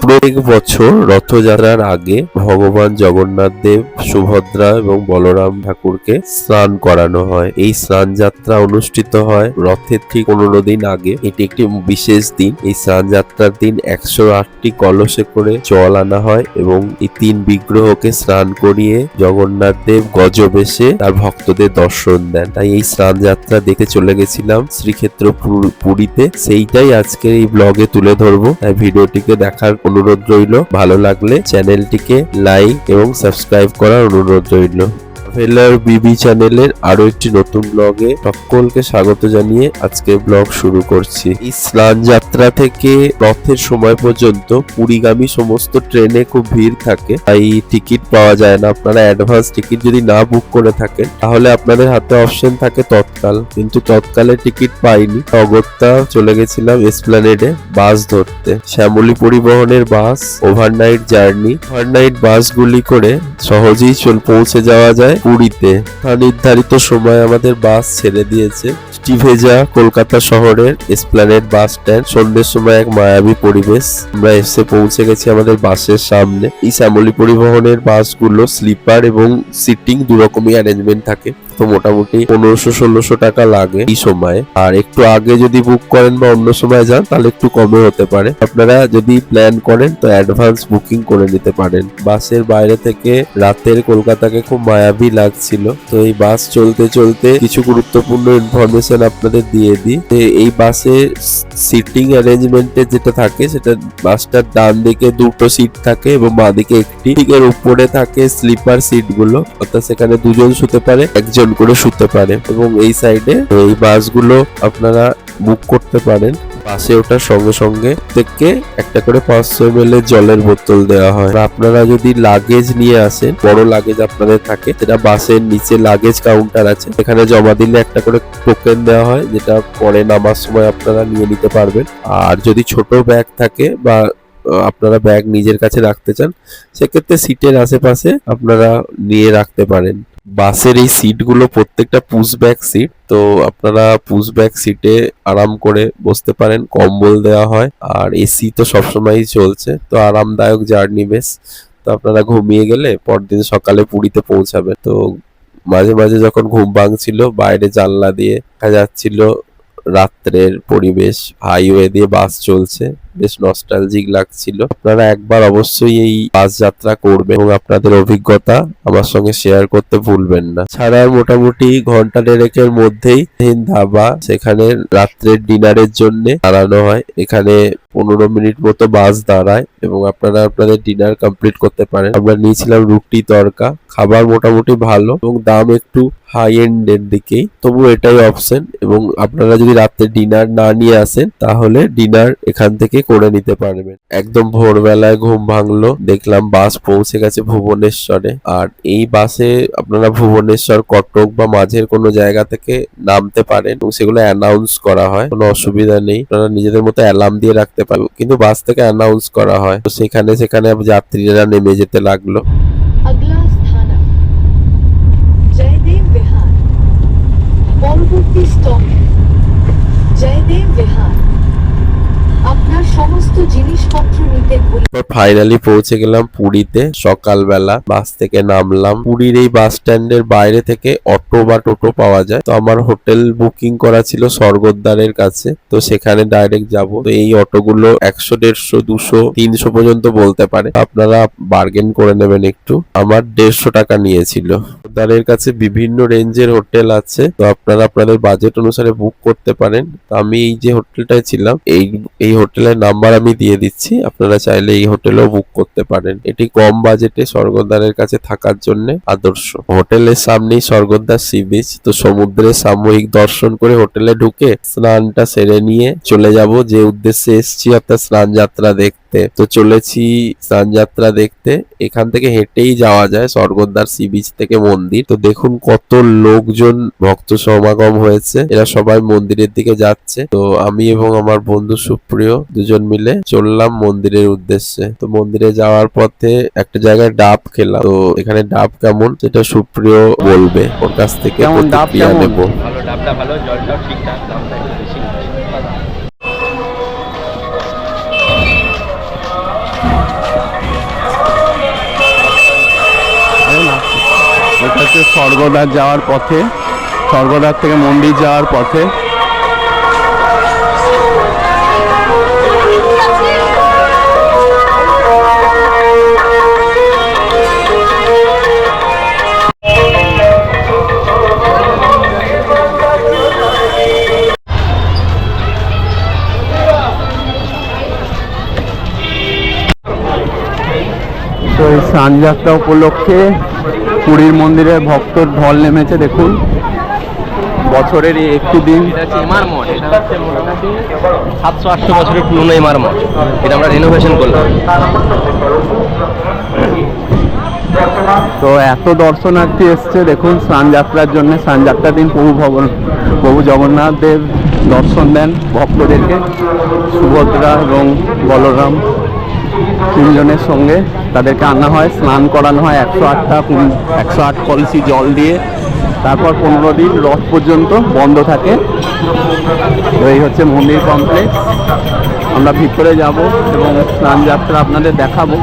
প্রত্যেক বছর রথযাত্রার আগে ভগবান জগন্নাথ দেব, সুভদ্রা এবং বলরাম ঠাকুরকে স্নান করানো হয়। এই স্নান যাত্রা অনুষ্ঠিত হয় রথের ঠিক 15 দিন আগে। এটি একটি বিশেষ দিন। এই স্নান যাত্রার দিন 108টি কলসে করে জল আনা হয় এবং এই 3 বিগ্রহকে স্নান করিয়ে জগন্নাথ দেব গজবেশে তার ভক্তদের দর্শন দেন। তাই এই স্নান যাত্রা দেখে চলে গেছিলাম শ্রীক্ষেত্র পুরীতে। সেইটাই আজকের এই ব্লগে তুলে ধরবো। তাই ভিডিওটিকে দেখার অনুরোধ রইল। ভালো লাগলে চ্যানেলটিকে লাইক এবং সাবস্ক্রাইব করার অনুরোধ রইল। ট্রাভেলার বিবি চ্যানেলের আরো একটি নতুন ব্লগে সকলকে স্বাগত জানিয়ে আজকে ব্লগ শুরু করছি। এই স্নান যাত্রা থেকে রথের সময় পর্যন্ত পুরীগামী সমস্ত ট্রেনে খুব ভিড় থাকে, তাই টিকিট পাওয়া যায় না। আপনারা অ্যাডভান্স টিকিট যদি না বুক করে থাকেন তাহলে আপনাদের হাতে অপশন থাকে তৎকাল, কিন্তু তৎকালে টিকিট পাইনি। অগত্যা চলে গেছিলাম এসপ্ল্যানেডে বাস ধরতে। শ্যামলী পরিবহনের বাস ওভারনাইট জার্নি। ওভারনাইট বাসগুলি করে সহজেই পৌঁছে যাওয়া যায় পুরীতে। নির্ধারিত সময় আমাদের বাস ছেড়ে দিয়েছে ভেজা কলকাতা শহরের এসপ্ল্যানেড বাস স্ট্যান্ড। সন্ধ্যের সময় এক মায়াবী পরিবেশ। আমরা এসে পৌঁছে গেছি আমাদের বাসের সামনে। এই শ্যামলী পরিবহনের বাসগুলো স্লিপার এবং সিটিং দুরকমই অ্যারেঞ্জমেন্ট থাকে, তো মোটামুটি 1500-1600 টাকা লাগে এই সময়। আর একটু আগে যদি বুক করেন বা অন্য সময় যান তাহলে একটু কমে হতে পারে। আপনারা যদি প্ল্যান করেন তো অ্যাডভান্স বুকিং করে নিতে পারেন। বাসের বাইরে থেকে রাতের কলকাতাকে খুব মায়াবী লাগছিল। তো এই বাস চলতে চলতে কিছু গুরুত্বপূর্ণ ইনফরমেশন আপনাদের দিয়ে দিই। এই বাসে সিটিং অ্যারেঞ্জমেন্টে যেটা থাকে সেটা বাসটার ডান দিকে 2টো সিট থাকে এবং বাঁ দিকে একটি। এর উপরে থাকে স্লিপার সিট গুলো, অর্থাৎ সেখানে 2 জন শুতে পারে, 1 জন করে শুতে পারে। এবং এই সাইডে এই বাসগুলো আপনারা বুক করতে পারেন। বাসে ওঠার সঙ্গে সঙ্গে থেকে একটা করে 500 ml এর জলের বোতল দেওয়া হয়। আপনারা যদি লাগেজ নিয়ে আসেন, বড় লাগেজ আপনাদের থাকে, সেটা বাসের নিচে লাগেজ কাউন্টার আছে, এখানে জমা দিলে একটা করে টোকেন দেওয়া হয়, যেটা পরে নামার সময় আপনারা নিয়ে নিতে পারবেন। আর যদি ছোট ব্যাগ থাকে বা আপনারা ব্যাগ নিজের কাছে রাখতে চান, সেক্ষেত্রে সিটের আশেপাশে আপনারা নিয়ে রাখতে পারেন। বাসের এই সিটগুলো প্রত্যেকটা পুশ ব্যাক সিট, তো আপনারা পুশ ব্যাক সিটে আরাম করে বসতে পারেন। কম্বল দেওয়া হয় আর এসি তো সবসময়ই চলছে, তো আরামদায়ক জার্নি বেশ। তো আপনারা ঘুমিয়ে গেলে পরদিন সকালে পুরীতে পৌঁছাবেন। তো মাঝে মাঝে যখন ঘুম ভাঙছিল, বাইরে জানলা দিয়ে দেখা যাচ্ছিল রাত্রের পরিবেশ, হাইওয়ে দিয়ে বাস চলছে, বেশ নস্টালজিক লাগছিল। আপনারা একবার অবশ্যই এই বাস যাত্রা করবেন এবং আপনাদের অভিজ্ঞতা আমার সঙ্গে শেয়ার করতে ভুলবেন না। ছাড়ার মোটামুটি ঘন্টা 1.5-এর মধ্যেই ধাবা, সেখানে রাত্রের ডিনারের জন্য দাঁড়ানো হয়। এখানে 15 মিনিট মতো বাস দাঁড়ায় এবং আপনারা আপনাদের ডিনার কমপ্লিট করতে পারেন। আমরা নিয়েছিলাম রুটি তড়কা। খাবার মোটামুটি ভালো এবং দাম একটু হাই এন্ড এর দিকেই, তবু এটাই অপশন। এবং আপনারা যদি রাতে ডিনার না নিয়ে আসেন তাহলে ডিনার এখান থেকে করে নিতে পারবেন। একদম ভোরবেলায় ঘুম ভাঙলো, দেখলাম বাস পৌঁছে গেছে ভুবনেশ্বরে। আর এই বাসে আপনারা ভুবনেশ্বর, কটক বা মাঝের কোনো জায়গা থেকে নামতে পারেন এবং সেগুলো অ্যানাউন্স করা হয়, কোনো অসুবিধা নেই। আপনারা নিজেদের মতো অ্যালার্ম দিয়ে রাখতে পারবেন, কিন্তু বাস থেকে অ্যানাউন্স করা হয়। তো সেখানে যাত্রীরা নেমে যেতে লাগলো। পরবর্তী স্টপ জয়দেব বিহার। আপনার সমস্ত জিনিসপত্র নিতে ফাইনালি পৌঁছে গেলাম পুরীতে। সকালবেলা বাস থেকে নামলাম। পুরীর এই বাস স্ট্যান্ডের বাইরে থেকে অটো বা টোটো পাওয়া যায়। তো আমার হোটেল বুকিং করা ছিল স্বর্গদ্বারের কাছে, তো সেখানে ডাইরেক্ট যাব। তো এই অটোগুলো 100, 150, 200, 300 পর্যন্ত বলতে পারে। আপনারা বার্গেন করে নেবেন একটু। আমার 150 টাকা নিয়েছিল। দ্বারের কাছে বিভিন্ন রেঞ্জের হোটেল আছে, তো আপনারা আপনাদের বাজেট অনুসারে বুক করতে পারেন। তো আমি এই যে হোটেলটায় ছিলাম, এই হোটেলের নাম্বার আমি দিয়ে দিচ্ছি, আপনারা চাইলে এই হোটেলও বুক করতে পারেন। এটি কম বাজেটে স্বর্গদ্বারের কাছে থাকার জন্য আদর্শ। হোটেলের সামনেই স্বর্গদ্বার সি বিচ, তো সমুদ্রের সাময়িক দর্শন করে হোটেলে ঢুকে স্নানটা সেরে নিয়ে চলে যাব যে উদ্দেশ্যে এসেছি, অর্থাৎ স্নান যাত্রা দেখতে। তো চলেছি স্নান যাত্রা দেখতে। এখান থেকে হেঁটেই যাওয়া যায় স্বর্গদ্বার সি বিচ থেকে মন্দির। তো দেখুন কত লোকজন, ভক্ত সমাগম হয়েছে, এরা সবাই মন্দিরের দিকে যাচ্ছে। তো আমি এবং আমার বন্ধু সুপ্রিয় দুজন মিলে চললাম মন্দিরের উদ্দেশ্যে। তো মন্দিরে যাওয়ার পথে একটা জায়গায় ডাব খেলাম। তো এখানে ডাব কেমন সেটা সুপ্রিয় বলবে, ওর কাছ থেকে প্রতিক্রিয়া নেব। ভালো, ডাবটা ভালো, জলটাও ঠিকঠাক, দামটা একটু বেশি। হচ্ছে স্বর্গদ্বার যাওয়ার পথে, স্বর্গদ্বার থেকে মন্দির যাওয়ার পথে। তো এই স্নানযাত্রা উপলক্ষে পুরীর মন্দিরে ভক্তর ঢল নেমেছে। দেখুন, বছরের এই একটি দিন। এটা হচ্ছে এমআর মঠ, এটা হচ্ছে মোটামুটি 700-800 বছরের পুরনো এমআর মঠ। এটা আমরা রেনোভেশন করলাম। তো এত দর্শনার্থী এসছে দেখুন স্নানযাত্রার জন্য। স্নানযাত্রার দিন প্রভু জগন্নাথ দেব দর্শন দেন ভক্তদেরকে। সুভদ্রা এবং বলরাম তিনজনের সঙ্গে তাদেরকে আনা হয়, স্নান করানো হয় 108 কলসি জল দিয়ে। তারপর 15 দিন রথ পর্যন্ত বন্ধ থাকে। তো এই হচ্ছে মন্দির কমপ্লেক্স। আমরা ভিতরে যাব এবং স্নানযাত্রা আপনাদের দেখাবো,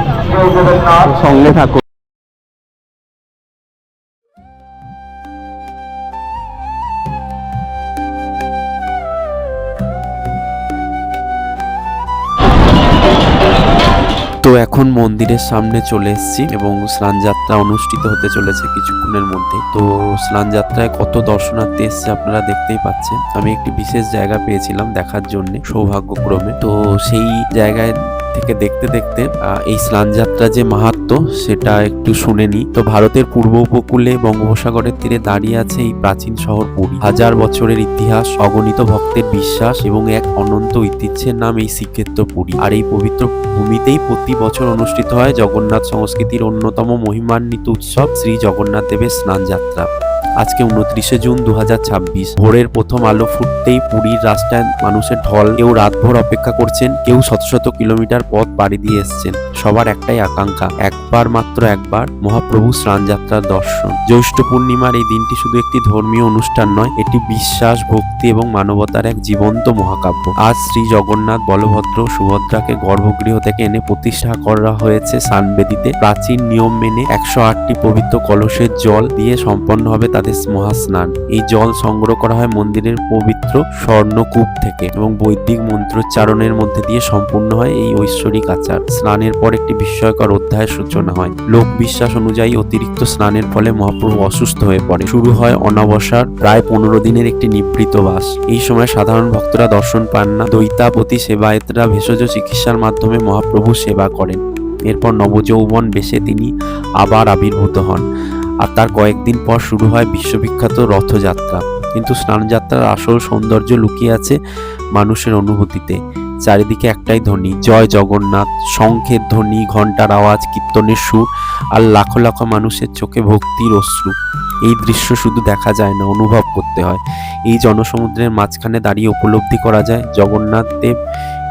সঙ্গে থাকুন। তো এখন মন্দিরের সামনে চলে এসেছি এবং স্নানযাত্রা অনুষ্ঠিত হতে চলেছে কিছুক্ষণের মধ্যে। তো স্নানযাত্রায় কত দর্শনার্থী এসছে আপনারা দেখতেই পাচ্ছেন। আমি একটি বিশেষ জায়গা পেয়েছিলাম দেখার জন্য সৌভাগ্যক্রমে। তো সেই জায়গায় থেকে দেখতে দেখতে এই স্নানযাত্রা যে মাহাত্ম্য সেটা একটু শুনে নিই। তো ভারতের পূর্ব উপকূলে বঙ্গোপসাগরের তীরে দাঁড়িয়ে আছে এই প্রাচীন শহর পুরী। 1000 বছরের ইতিহাস, অগণিত ভক্তের বিশ্বাস এবং এক অনন্ত ঐতিহ্যের নাম এই শ্রীক্ষেত্র পুরী। আর এই পবিত্র ভূমিতেই প্রতি বছর অনুষ্ঠিত হয় জগন্নাথ সংস্কৃতির অন্যতম মহিমান্বিত উৎসব শ্রী জগন্নাথ দেবের স্নানযাত্রা। আজকে 29শে জুন 2026। ভোরের প্রথম আলো ফুটতেই পুরীর রাস্তায় মানুষের ঢল। কেউ রাতভর অপেক্ষা করছেন, কেউ শত শত কিলোমিটার পথ পাড়ি দিয়ে এসছেন। সবার একটাই আকাঙ্ক্ষা, মাত্র একবার মহাপ্রভু স্নানযাত্রার দর্শন। জ্যৈষ্ঠ পূর্ণিমার এই দিনটি শুধু একটি ধর্মীয় অনুষ্ঠান নয়, এটি বিশ্বাস, ভক্তি এবং মানবতার এক জীবন্ত মহাকাব্য। আজ শ্রী জগন্নাথ, বলভদ্র, সুভদ্রাকে গর্ভগৃহ থেকে এনে প্রতিষ্ঠা করা হয়েছে স্নানবেদিতে। প্রাচীন নিয়ম মেনে 108টি পবিত্র কলসের জল দিয়ে সম্পন্ন হবে তাদের মহাস্নান। এই জল সংগ্রহ করা হয় মন্দিরের পবিত্র স্বর্ণকূপ থেকে এবং বৈদিক মন্ত্রোচ্চারণের মধ্যে দিয়ে সম্পূর্ণ হয় এই ঐশ্বরিক আচার। স্নানের পর একটি বিস্ময়কর অধ্যায়ের সূচনা হয়। লোক বিশ্বাস অনুযায়ী অতিরিক্ত স্নানের ফলে মহাপ্রভু অসুস্থ হয়ে পড়ে। শুরু হয় অনাবসার প্রায় 15 দিনের একটি নিবৃত বাস। এই সময় সাধারণ ভক্তরা দর্শন পান না। দৈতাপতি সেবায়েতরা ভেষজ চিকিৎসার মাধ্যমে মহাপ্রভু সেবা করেন। এরপর নবযৌবন বেশে তিনি আবার আবির্ভূত হন। আর তার কয়েকদিন পর শুরু হয় বিশ্ববিখ্যাত রথযাত্রা। কিন্তু স্নানযাত্রার আসল সৌন্দর্য লুকিয়ে আছে মানুষের অনুভূতিতে। চারিদিকে একটাই ধ্বনি, জয় জগন্নাথ। শঙ্খের ধ্বনি, ঘণ্টার আওয়াজ, কীর্তনের সুর আর লাখো লাখো মানুষের চোখে ভক্তির অশ্রু। এই দৃশ্য শুধু দেখা যায় না, অনুভব করতে হয়। এই জনসমুদ্রের মাঝখানে দাঁড়িয়ে উপলব্ধি করা যায় জগন্নাথ দেব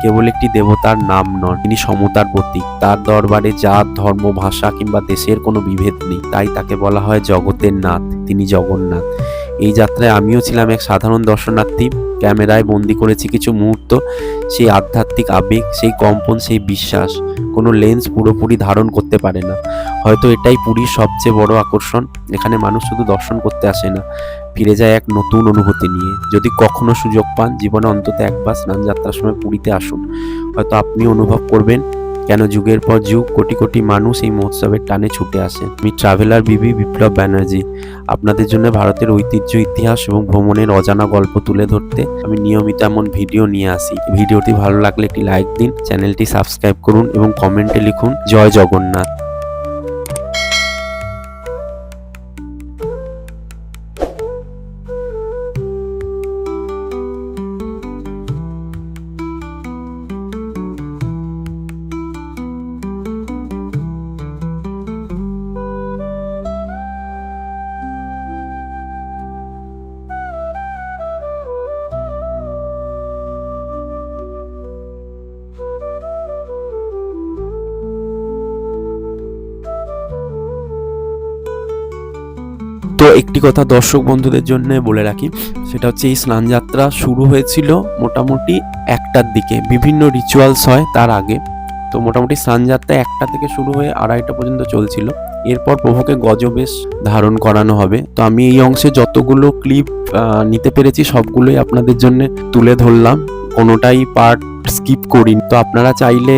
কেবল একটি দেবতার নাম নন, তিনি সমতার প্রতীক। তার দরবারে জাত, ধর্ম, ভাষা কিংবা দেশের কোনো বিভেদ নেই। তাই তাকে বলা হয় জগতের নাথ, তিনি জগন্নাথ। এই যাত্রায় আমিও ছিলাম এক সাধারণ দর্শনার্থী। ক্যামেরায় বন্দি করেছি কিছু মুহূর্ত। সেই আধ্যাত্মিক আবেগ, সেই কম্পন, সেই বিশ্বাস কোনো লেন্স পুরোপুরি ধারণ করতে পারে না। হয়তো এটাই পুরীর সবচেয়ে বড় আকর্ষণ। এখানে মানুষ শুধু দর্শন করতে আসে না, ফিরে যায় এক নতুন অনুভূতি নিয়ে। যদি কখনো সুযোগ পান, জীবনে অন্তত একবার স্নানযাত্রার সময় পুরীতে আসুন। হয়তো আপনি অনুভব করবেন কেন যুগের পর যুগ কোটি কোটি মানুষ এই মহোৎসবের টানে ছুটে আসেন। আমি ট্রাভেলার বিপ্লব ব্যানার্জি। আপনাদের জন্য ভারতের ঐতিহ্য, ইতিহাস এবং ভ্রমণের অজানা গল্প তুলে ধরতে আমি নিয়মিত এমন ভিডিও নিয়ে আসি। ভিডিওটি ভালো লাগলে একটি লাইক দিন, চ্যানেলটি সাবস্ক্রাইব করুন এবং কমেন্টে লিখুন জয় জগন্নাথ। তো একটি কথা দর্শক বন্ধুদের জন্য বলে রাখি, সেটা হচ্ছে এই স্নানযাত্রা শুরু হয়েছিল মোটামুটি 1টার দিকে। বিভিন্ন রিচুয়ালস হয় তার আগে। তো মোটামুটি স্নানযাত্রা 1টা থেকে শুরু হয়ে 2:30টা পর্যন্ত চলছিল। এরপর প্রভুকে গজবেশ ধারণ করানো হবে। তো আমি এই অংশে যতগুলো ক্লিপ নিতে পেরেছি সবগুলোই আপনাদের জন্য তুলে ধরলাম, কোনোটাই পার্ট স্কিপ করিনি। তো আপনারা চাইলে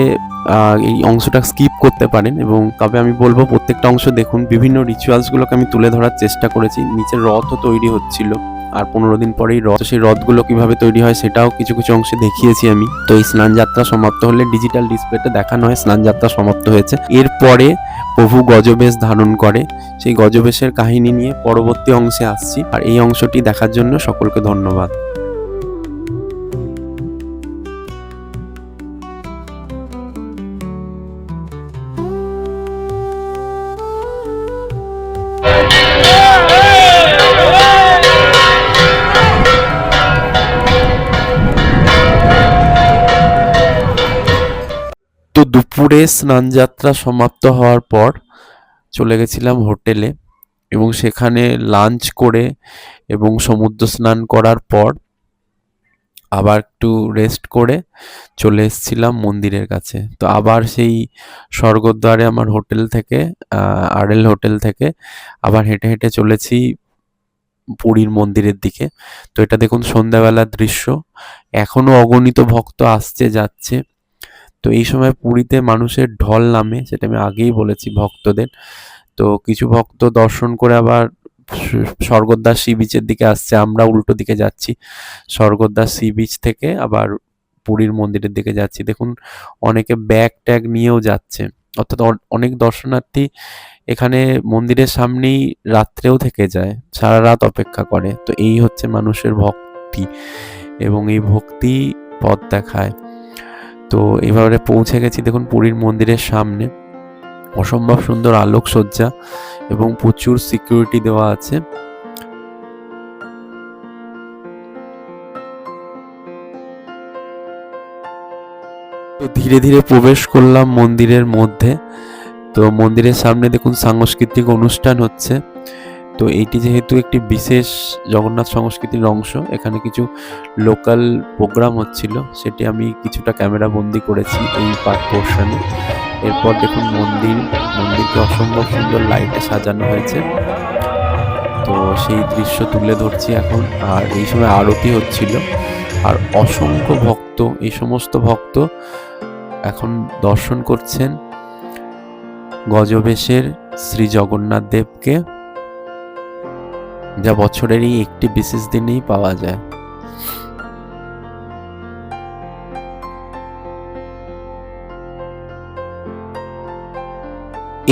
এই অংশটা স্কিপ করতে পারেন, এবং তবে আমি বলবো প্রত্যেকটা অংশ দেখুন। বিভিন্ন রিচুয়ালসগুলোকে আমি তুলে ধরার চেষ্টা করেছি। নিচের রথও তৈরি হচ্ছিল, আর 15 দিন পরেই রথ, সেই রথগুলো কিভাবে তৈরি হয় সেটাও কিছু কিছু অংশে দেখিয়েছি আমি। তো এই স্নানযাত্রা সমাপ্ত হলে ডিজিটাল ডিসপ্লেতে দেখানো হয় স্নানযাত্রা সমাপ্ত হয়েছে। এরপরে প্রভু গজবেশ ধারণ করে, সেই গজবেশের কাহিনী নিয়ে পরবর্তী অংশে আসছি। আর এই অংশটি দেখার জন্য সকলকে ধন্যবাদ। তো দুপুরে স্নানযাত্রা সমাপ্ত হওয়ার পর চলে গেছিলাম হোটেলে, এবং সেখানে লাঞ্চ করে এবং সমুদ্র স্নান করার পর আবার একটু রেস্ট করে চলে এসেছিলাম মন্দিরের কাছে। তো আবার সেই স্বর্গদ্বারে আমার হোটেল থেকে, আরএল হোটেল থেকে আবার হেঁটে হেঁটে চলেছি পুরীর মন্দিরের দিকে। তো এটা দেখুন সন্ধ্যাবেলার দৃশ্য, এখনো অগণিত ভক্ত আসছে যাচ্ছে। তো এই সময় পুরীতে মানুষের ঢল নামে, সেটা আমি আগেই বলেছি ভক্তদের। তো কিছু ভক্ত দর্শন করে আবার স্বর্গদ্বার সি বিচের দিকে আসছে, আমরা উল্টো দিকে যাচ্ছি। স্বর্গদ্বার সি বিচ থেকে আবার পুরীর মন্দিরের দিকে যাচ্ছি। দেখুন অনেকে ব্যাগ ট্যাগ নিয়েও যাচ্ছে, অর্থাৎ অনেক দর্শনার্থী এখানে মন্দিরের সামনেই রাত্রেও থেকে যায়, সারা রাত অপেক্ষা করে। তো এই হচ্ছে মানুষের ভক্তি, এবং এই ভক্তি পথ দেখায়। তো এবারে পৌঁছে গেছি দেখুন পুরীর মন্দিরের সামনে। অসম্ভব সুন্দর আলোকসজ্জা এবং প্রচুর সিকিউরিটি দেওয়া আছে। তো ধীরে ধীরে প্রবেশ করলাম মন্দিরের মধ্যে। তো মন্দিরের সামনে দেখুন সাংস্কৃতিক অনুষ্ঠান হচ্ছে। তো এইটি যেহেতু একটি বিশেষ জগন্নাথ সংস্কৃতির অংশ, এখানে কিছু লোকাল প্রোগ্রাম হচ্ছিল, সেটি আমি কিছুটা ক্যামেরা বন্দি করেছি এই পার্ট পোর্শনে। এরপর দেখুন মন্দিরকে অসম্ভব সুন্দর লাইটে সাজানো হয়েছে। তো সেই দৃশ্য তুলে ধরছি এখন। আর এই সময় আরতি হচ্ছিল, আর অসংখ্য ভক্ত, এই সমস্ত ভক্ত এখন দর্শন করছেন গজবেশের শ্রী জগন্নাথ দেবকে, যা বছরের এই একটি বিশেষ দিনেই পাওয়া যায়।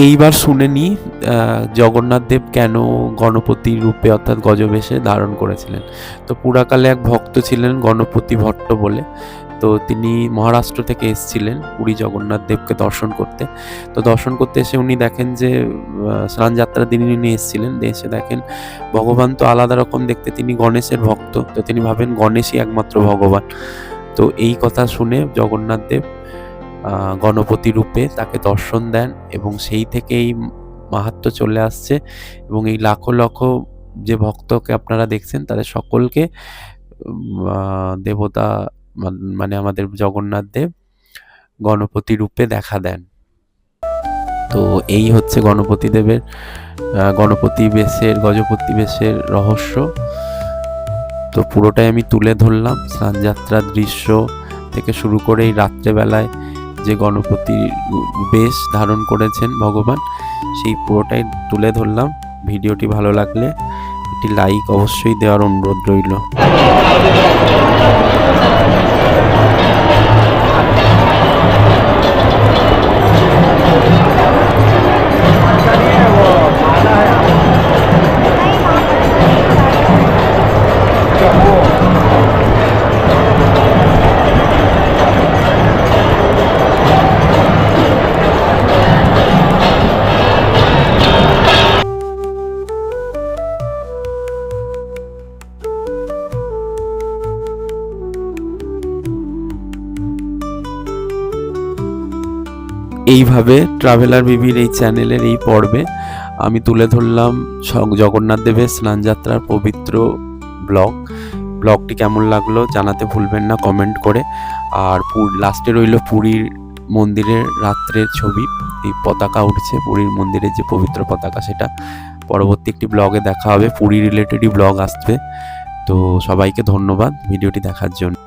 এইবার শুনে নি জগন্নাথ দেব কেন গণপতি রূপে অর্থাৎ গজবেশে ধারণ করেছিলেন। তো পুরাকালে এক ভক্ত ছিলেন গণপতি ভট্ট বলে। তো তিনি মহারাষ্ট্র থেকে এসেছিলেন পুরী জগন্নাথ দেবকে দর্শন করতে। তো দর্শন করতে এসে উনি দেখেন যে স্নানযাত্রার দিন উনি এসেছিলেন, এসে দেখেন ভগবান তো আলাদা রকম দেখতে, তিনি গণেশের ভক্ত। তো তিনি ভাবেন গণেশই একমাত্র ভগবান। তো এই কথা শুনে জগন্নাথ দেব গণপতি রূপে তাকে দর্শন দেন, এবং সেই থেকে এই মাহাত্ম্য চলে আসছে। এবং এই লাখো লাখো যে ভক্তকে আপনারা দেখছেন তাদের সকলকে দেবতা মানে আমাদের জগন্নাথ দেব গণপতি রূপে দেখা দেন। তো এই হচ্ছে গণপতি দেবের গজপতি বেশের রহস্য। তো পুরোটাই আমি তুলে ধরলাম, স্নানযাত্রার দৃশ্য থেকে শুরু করে এই রাত্রেবেলায় যে গণপতি বেশ ধারণ করেছেন ভগবান, সেই পুরোটাই তুলে ধরলাম। ভিডিওটি ভালো লাগলে একটি লাইক অবশ্যই দেওয়ার অনুরোধ রইল। এইভাবে ট্রাভেলার বিবির এই চ্যানেলের এই পর্বে আমি তুলে ধরলাম জগন্নাথ দেবের স্নানযাত্রার পবিত্র ব্লগটি কেমন লাগলো জানাতে ভুলবেন না কমেন্ট করে। আর লাস্টে রইল পুরীর মন্দিরের রাত্রের ছবি। এই পতাকা উঠছে, পুরীর মন্দিরের যে পবিত্র পতাকা, সেটা পরবর্তী একটি ব্লগে দেখা হবে। পুরী রিলেটেডই ব্লগ আসবে। তো সবাইকে ধন্যবাদ ভিডিওটি দেখার জন্য।